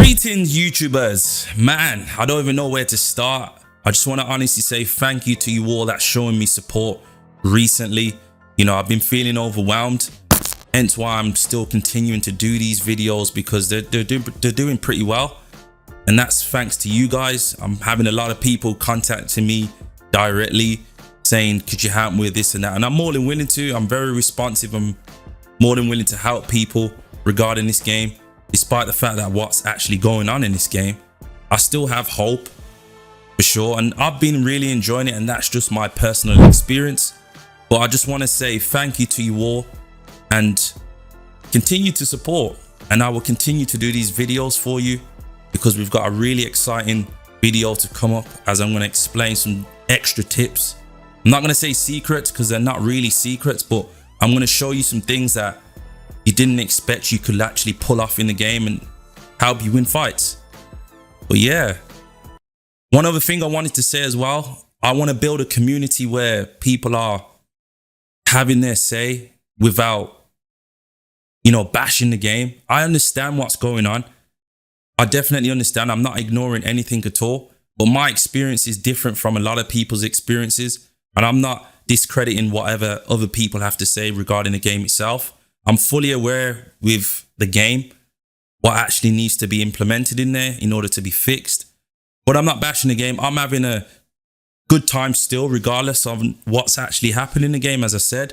Greetings, YouTubers. Man, I don't even know where to start. I just want to honestly say thank you to you all that's showing me support recently. You know, I've been feeling overwhelmed, hence why I'm still continuing to do these videos, because they're doing pretty well, and that's thanks to you guys. I'm having a lot of people contacting me directly saying, could you help me with this and that, and I'm more than willing to. I'm very responsive. I'm more than willing to help people regarding this game. Despite the fact that what's actually going on in this game, I still have hope for sure, and I've been really enjoying it, and that's just my personal experience. But I just want to say thank you to you all, and continue to support, and I will continue to do these videos for you, because we've got a really exciting video to come up, as I'm going to explain some extra tips. I'm not going to say secrets, because they're not really secrets, but I'm going to show you some things that you didn't expect you could actually pull off in the game and help you win fights. But yeah, one other thing I wanted to say as well, I want to build a community where people are having their say without, you know, bashing the game. I understand what's going on. I definitely understand. I'm not ignoring anything at all, but my experience is different from a lot of people's experiences, and I'm not discrediting whatever other people have to say regarding the game itself. I'm fully aware with the game what actually needs to be implemented in there in order to be fixed. But I'm not bashing the game. I'm having a good time still, regardless of what's actually happening in the game, as I said.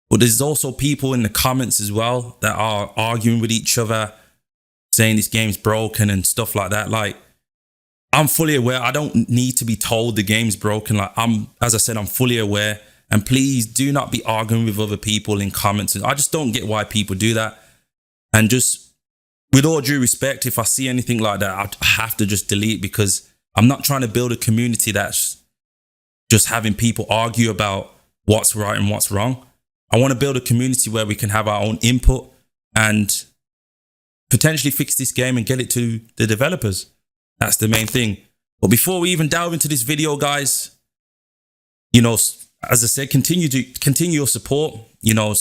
But there's also people in the comments as well that are arguing with each other, saying this game's broken and stuff like that. Like, I'm fully aware. I don't need to be told the game's broken. Like, as I said, I'm fully aware. And please do not be arguing with other people in comments. I just don't get why people do that. And just with all due respect, if I see anything like that, I have to just delete, because I'm not trying to build a community that's just having people argue about what's right and what's wrong. I want to build a community where we can have our own input and potentially fix this game and get it to the developers. That's the main thing. But before we even delve into this video, guys, you know, as I said, continue your support. You know,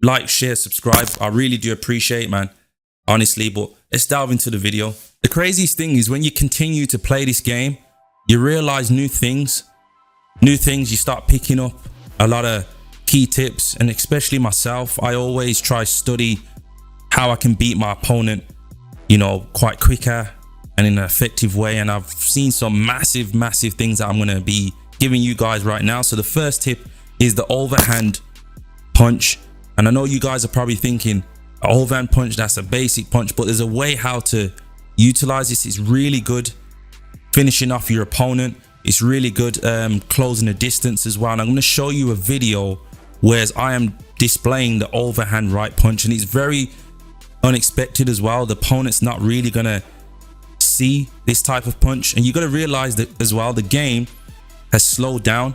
like, share, subscribe. I really do appreciate it, man, honestly. But let's delve into the video. The craziest thing is when you continue to play this game, you realize new things. You start picking up a lot of key tips, and especially myself, I always try study how I can beat my opponent, you know, quite quicker and in an effective way. And I've seen some massive things that I'm going to be giving you guys right now. So the first tip is the overhand punch. And I know you guys are probably thinking, overhand punch, that's a basic punch, but there's a way how to utilize this. It's really good finishing off your opponent. It's really good closing the distance as well. And I'm going to show you a video where I am displaying the overhand right punch, and it's very unexpected as well. The opponent's not really going to see this type of punch, and you got to realize that as well, the game has slowed down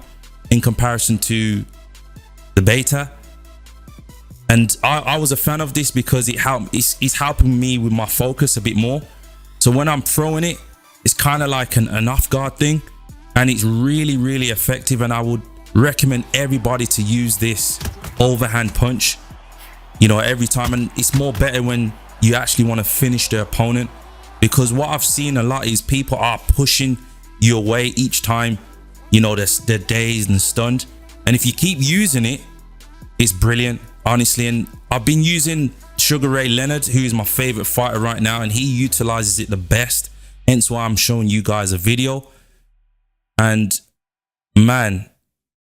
in comparison to the beta. And I was a fan of this because it's helping me with my focus a bit more. So when I'm throwing it, it's kind of like an off guard thing, and it's really effective. And I would recommend everybody to use this overhand punch, you know, every time. And it's more better when you actually want to finish the opponent, because what I've seen a lot is people are pushing you away each time. You know, they're dazed and stunned. And if you keep using it, it's brilliant, honestly. And I've been using Sugar Ray Leonard, who is my favorite fighter right now, and he utilizes it the best. Hence why I'm showing you guys a video. And man,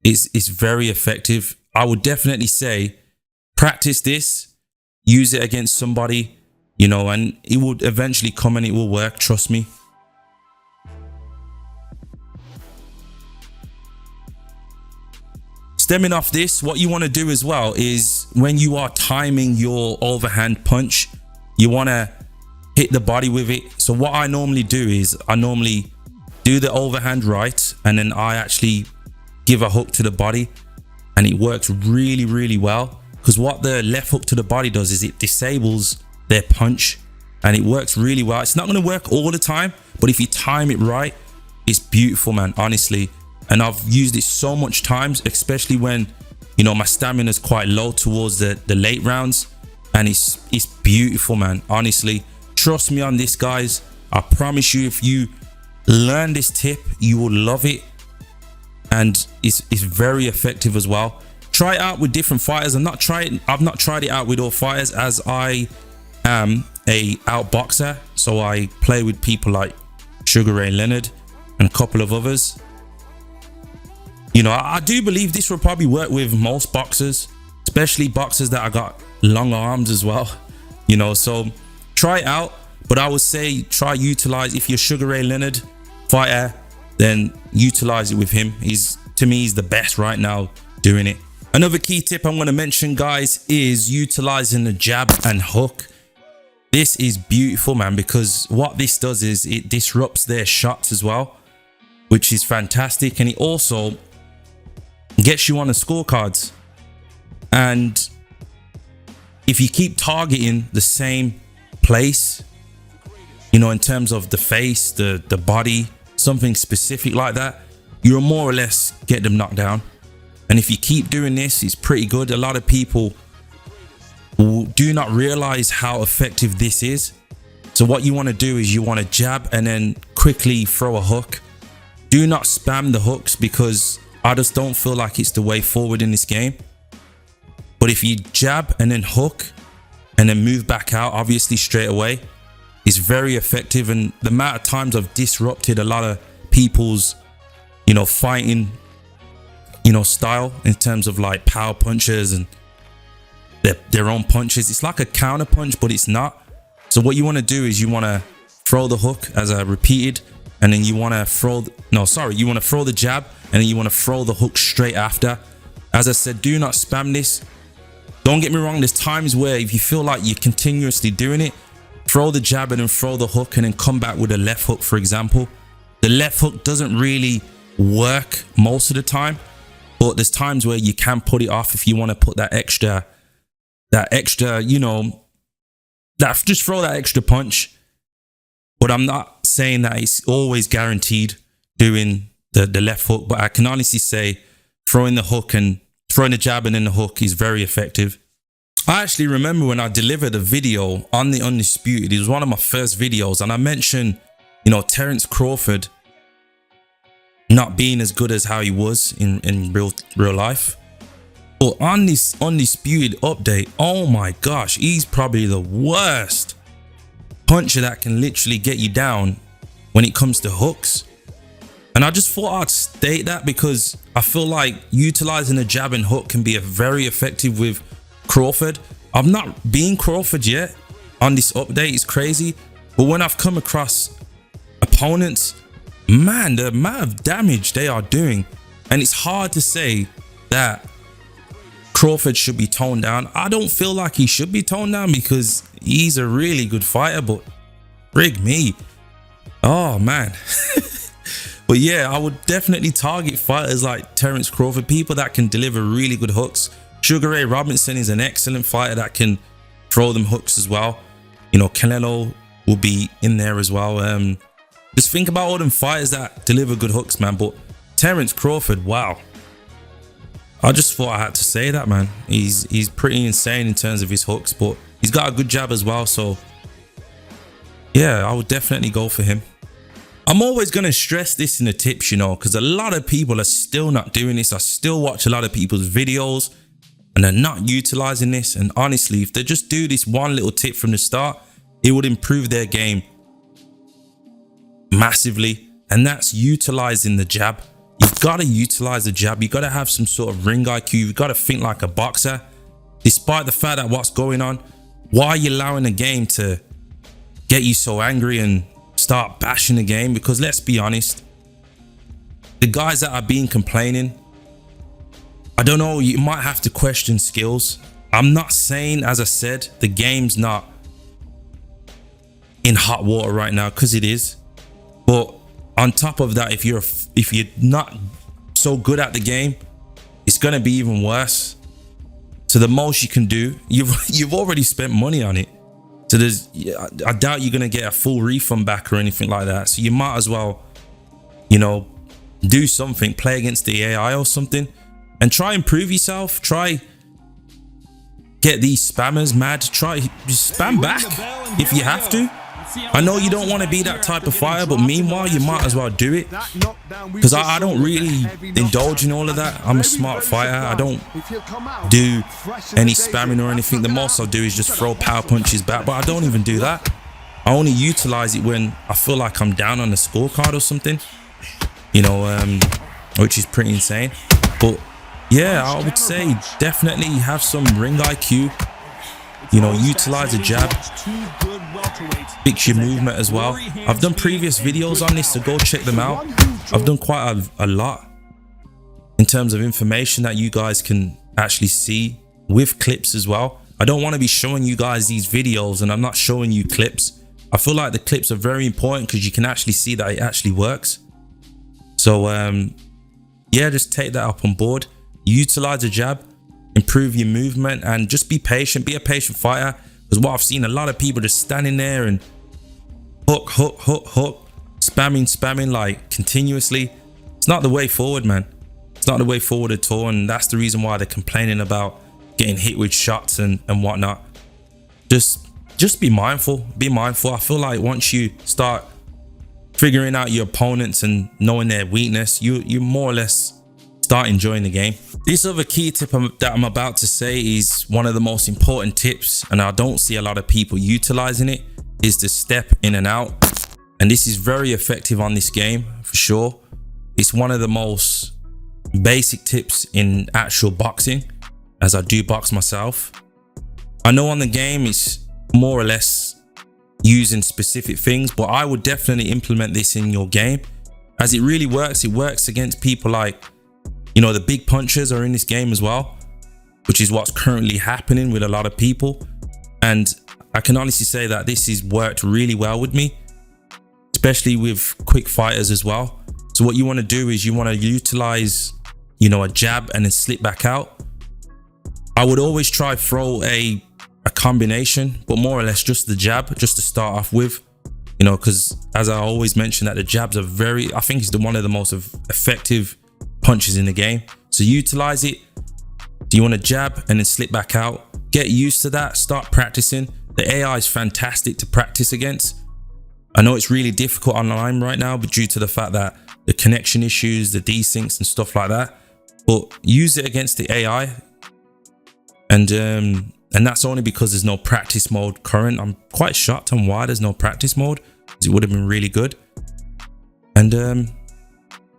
it's very effective. I would definitely say practice this, use it against somebody, you know, and it will eventually come and it will work. Trust me. Stemming off this, what you want to do as well is when you are timing your overhand punch, you want to hit the body with it. So what I normally do is I normally do the overhand right, and then I actually give a hook to the body, and it works really well, because what the left hook to the body does is it disables their punch, and it works really well. It's not going to work all the time, but if you time it right, it's beautiful, man, honestly. And I've used it so much times, especially when, you know, my stamina is quite low towards the late rounds, and it's beautiful, man, honestly. Trust me on this, guys. I promise you, if you learn this tip, you will love it. And it's very effective as well. Try it out with different fighters. I've not tried it out with all fighters, as I am a outboxer. So I play with people like Sugar Ray Leonard and a couple of others. You know, I do believe this will probably work with most boxers, especially boxers that have got long arms as well. You know, so try it out. But I would say try utilize, if you're Sugar Ray Leonard fighter, then utilize it with him. To me, he's the best right now doing it. Another key tip I'm going to mention, guys, is utilizing the jab and hook. This is beautiful, man, because what this does is it disrupts their shots as well, which is fantastic. And it also gets you on the scorecards. And if you keep targeting the same place, you know, in terms of the face, the body, something specific like that, you'll more or less get them knocked down. And if you keep doing this, it's pretty good. A lot of people do not realize how effective this is. So what you want to do is you want to jab and then quickly throw a hook. Do not spam the hooks, because I just don't feel like it's the way forward in this game. But if you jab and then hook and then move back out, obviously straight away, it's very effective. And the amount of times I've disrupted a lot of people's, you know, fighting, you know, style in terms of like power punches and their own punches. It's like a counter punch, but it's not. So what you want to do is you want to throw the hook, as I repeated, and then you want to throw you want to throw the jab, and then you want to throw the hook straight after. As I said, do not spam this. Don't get me wrong, there's times where if you feel like you're continuously doing it, throw the jab and then throw the hook and then come back with a left hook, for example. The left hook doesn't really work most of the time, but there's times where you can put it off if you want to put that extra, you know, just throw that extra punch. But I'm not saying that it's always guaranteed doing the left hook, but I can honestly say throwing the hook and throwing the jab and then the hook is very effective. I actually remember when I delivered a video on the Undisputed, it was one of my first videos, and I mentioned, you know, Terence Crawford not being as good as how he was in real life. But on this Undisputed update, oh my gosh, he's probably the worst puncher that can literally get you down when it comes to hooks. And I just thought I'd state that, because I feel like utilizing a jab and hook can be very effective with Crawford. I've not been Crawford yet on this update. It's crazy. But when I've come across opponents, man, the amount of damage they are doing, and it's hard to say that Crawford should be toned down. I don't feel like he should be toned down, because he's a really good fighter, but frig me. Oh man. But yeah, I would definitely target fighters like Terence Crawford, people that can deliver really good hooks. Sugar Ray Robinson is an excellent fighter that can throw them hooks as well. You know, Canelo will be in there as well. Just think about all them fighters that deliver good hooks, man. But Terence Crawford, wow. I just thought I had to say that, man. He's pretty insane in terms of his hooks, but he's got a good jab as well. So yeah, I would definitely go for him. I'm always going to stress this in the tips, you know, because a lot of people are still not doing this. I still watch a lot of people's videos and they're not utilizing this. And honestly, if they just do this one little tip from the start, it would improve their game massively. And that's utilizing the jab. You've got to utilize the jab. You've got to have some sort of ring IQ. You've got to think like a boxer. Despite the fact that what's going on, why are you allowing the game to get you so angry and start bashing the game? Because let's be honest, the guys that have been complaining, I don't know, you might have to question skills. I'm not saying, as I said, the game's not in hot water right now, because it is. But on top of that, if you're not so good at the game, it's going to be even worse. So the most you can do, you've already spent money on it. So I doubt you're going to get a full refund back or anything like that. So you might as well, you know, do something, play against the AI or something, and try improve yourself. Try get these spammers mad. Try just spam back if you have to. I know you don't want to be that type of fighter, but meanwhile, you might as well do it. Because I don't really indulge in all of that. I'm a smart fighter. I don't do any spamming or anything. The most I'll do is just throw power punches back, but I don't even do that. I only utilize it when I feel like I'm down on the scorecard or something, you know, which is pretty insane. But yeah, I would say definitely have some ring IQ, you know, utilize a jab, fix your movement as well. I've done previous videos on this, so go check them out. I've done quite a lot in terms of information that you guys can actually see with clips as well. I don't want to be showing you guys these videos and I'm not showing you clips. I feel like the clips are very important because you can actually see that it actually works. So yeah, just take that up on board. Utilize a jab, improve your movement, and just be patient. Be a patient fighter, because what I've seen, a lot of people just standing there and hook, spamming like continuously. It's not the way forward, man. It's not the way forward at all, and that's the reason why they're complaining about getting hit with shots and whatnot. Just be mindful. Be mindful. I feel like once you start figuring out your opponents and knowing their weakness, you more or less start enjoying the game. This other key tip that I'm about to say is one of the most important tips, and I don't see a lot of people utilizing it, is to step in and out. And this is very effective on this game for sure. It's one of the most basic tips in actual boxing, as I do box myself. I know on the game it's more or less using specific things, but I would definitely implement this in your game, as it really works. It works against people like, you know, the big punchers are in this game as well, which is what's currently happening with a lot of people. And I can honestly say that this has worked really well with me, especially with quick fighters as well. So what you want to do is you want to utilize, you know, a jab and then slip back out. I would always try throw a combination, but more or less just the jab, just to start off with, you know, because as I always mention that the jabs are I think it's one of the most effective punches in the game. So utilize it. Do you want to jab and then slip back out? Get used to that. Start practicing. The AI is fantastic to practice against. I know it's really difficult online right now, but due to the fact that the connection issues, the desyncs and stuff like that, but use it against the AI. And that's only because there's no practice mode current. I'm quite shocked on why there's no practice mode, because it would have been really good. And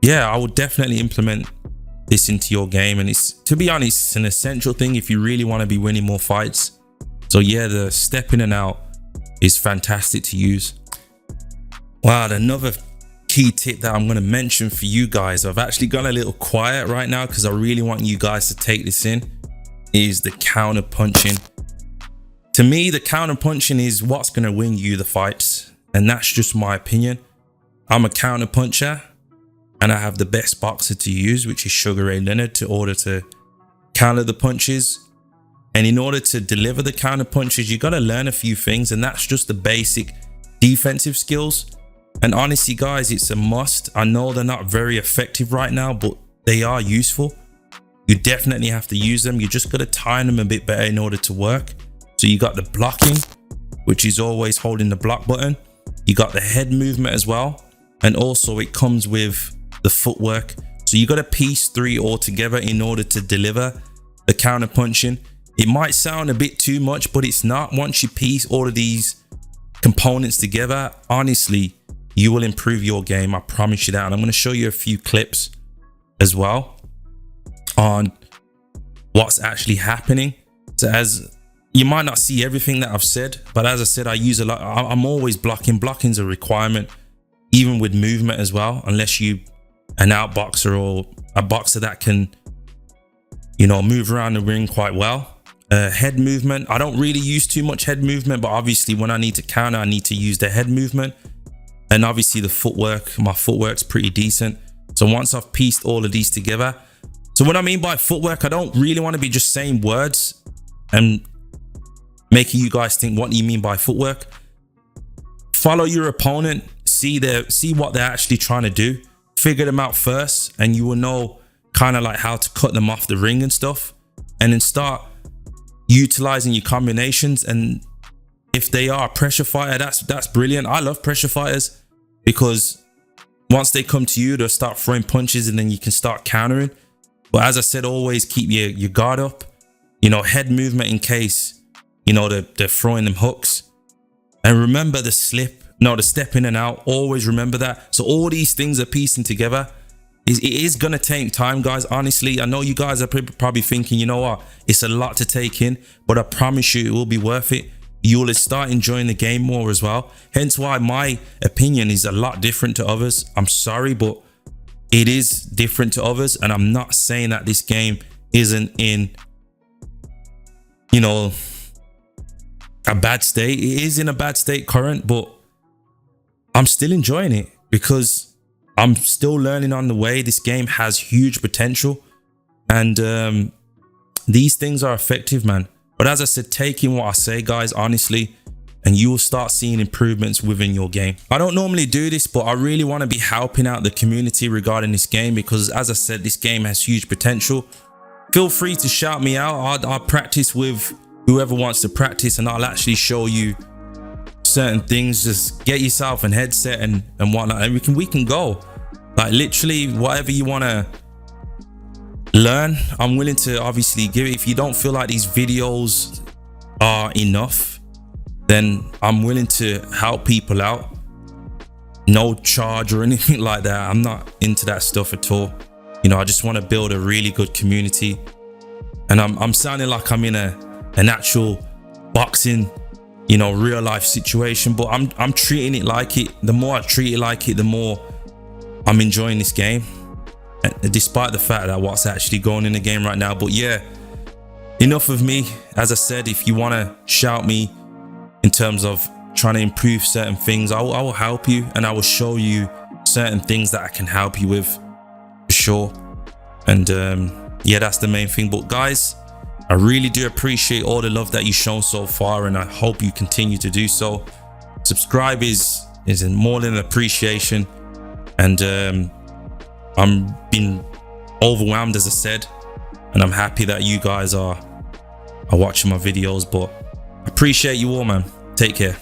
yeah, I would definitely implement this into your game. And it's, to be honest, it's an essential thing if you really want to be winning more fights. So yeah, the step in and out is fantastic to use. Wow, another key tip that I'm going to mention for you guys, I've actually gone a little quiet right now because I really want you guys to take this in, is the counter punching. To me, the counter punching is what's going to win you the fights, and that's just my opinion. I'm a counter puncher, and I have the best boxer to use, which is Sugar Ray Leonard, in order to counter the punches. And in order to deliver the counter punches, you got to learn a few things, and that's just the basic defensive skills. And honestly, guys, it's a must. I know they're not very effective right now, but they are useful. You definitely have to use them. You just got to time them a bit better in order to work. So you got the blocking, which is always holding the block button. You got the head movement as well. And also it comes with the footwork. So you got to piece three all together in order to deliver the counter punching. It might sound a bit too much, but it's not. Once you piece all of these components together, honestly, you will improve your game. I promise you that. And I'm going to show you a few clips as well on what's actually happening. So as you might not see everything that I've said, but as I said, I use a lot. I'm always blocking. Blocking's a requirement, even with movement as well, unless you an outboxer or a boxer that can, you know, move around the ring quite well. Head movement, I don't really use too much head movement, but obviously when I need to counter, I need to use the head movement. And obviously the footwork, my footwork's pretty decent. So once I've pieced all of these together, so what I mean by footwork, I don't really want to be just saying words and making you guys think, what do you mean by footwork? Follow your opponent, see what they're actually trying to do, figure them out first, and you will know kind of like how to cut them off the ring and stuff, and then start utilizing your combinations. And if they are a pressure fighter, that's brilliant. I love pressure fighters because once they come to you, they'll start throwing punches and then you can start countering. But as I said, always keep your guard up, you know, head movement in case, you know, they're throwing them hooks. And remember the step in and out, always remember that. So all these things are piecing together. It is going to take time, guys. Honestly, I know you guys are probably thinking, you know what, it's a lot to take in, but I promise you it will be worth it. You'll start enjoying the game more as well. Hence why my opinion is a lot different to others. I'm sorry, but it is different to others. And I'm not saying that this game isn't in, you know, a bad state. It is in a bad state current, but I'm still enjoying it because I'm still learning on the way. This game has huge potential, and these things are effective, man. But as I said, take in what I say, guys, honestly, and you will start seeing improvements within your game. I don't normally do this, but I really want to be helping out the community regarding this game because, as I said, this game has huge potential. Feel free to shout me out. I'll practice with whoever wants to practice, and I'll actually show you certain things. Just get yourself a headset and whatnot, and we can go. Like literally whatever you want to learn, I'm willing to obviously give it. If you don't feel like these videos are enough, then I'm willing to help people out. No charge or anything like that. I'm not into that stuff at all. You know, I just want to build a really good community. And I'm sounding like I'm in an actual boxing, you know, real life situation, but I'm treating it like it. The more I treat it like it, the more I'm enjoying this game, despite the fact that what's actually going in the game right now. But yeah, enough of me. As I said, if you want to shout me in terms of trying to improve certain things, I will help you, and I will show you certain things that I can help you with for sure. And yeah, that's the main thing. But guys, I really do appreciate all the love that you've shown so far, and I hope you continue to do so. Subscribe is more than an appreciation, and I'm been overwhelmed, as I said, and I'm happy that you guys are watching my videos. But I appreciate you all, man. Take care.